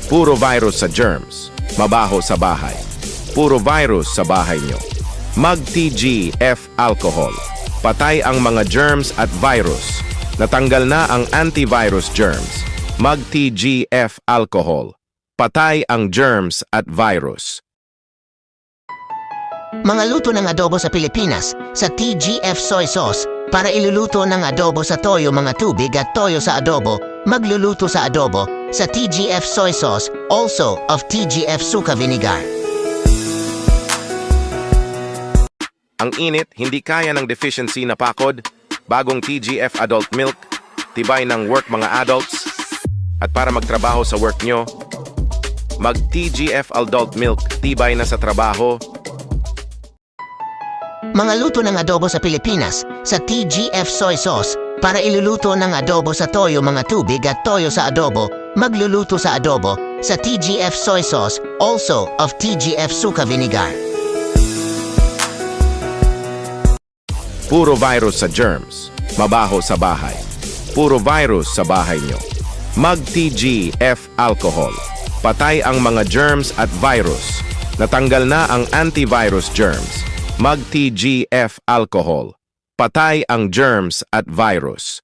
Puro virus sa germs. Mabaho sa bahay. Puro virus sa bahay nyo. Mag-TGF alcohol. Patay ang mga germs at virus. Natanggal na ang antivirus germs. Mag-TGF alcohol. Patay ang germs at virus. Mga luto ng adobo sa Pilipinas sa TGF soy sauce. Para iluluto ng adobo sa toyo mga tubig at toyo sa adobo, magluluto sa adobo sa TGF soy sauce, also of TGF suka vinegar. Ang init, hindi kaya ng deficiency na pakod. Bagong TGF adult milk. Tibay ng work mga adults. At para magtrabaho sa work nyo, mag-TGF adult milk. Tibay na sa trabaho. Mga luto ng adobo sa Pilipinas sa TGF soy sauce. Para iluluto ng adobo sa toyo mga tubig at toyo sa adobo, magluluto sa adobo sa TGF soy sauce, also of TGF suka vinegar. Puro virus sa germs. Mabaho sa bahay. Puro virus sa bahay nyo. Mag-TGF alcohol. Patay ang mga germs at virus. Natanggal na ang antivirus germs. Mag-TGF alcohol. Patay ang germs at virus.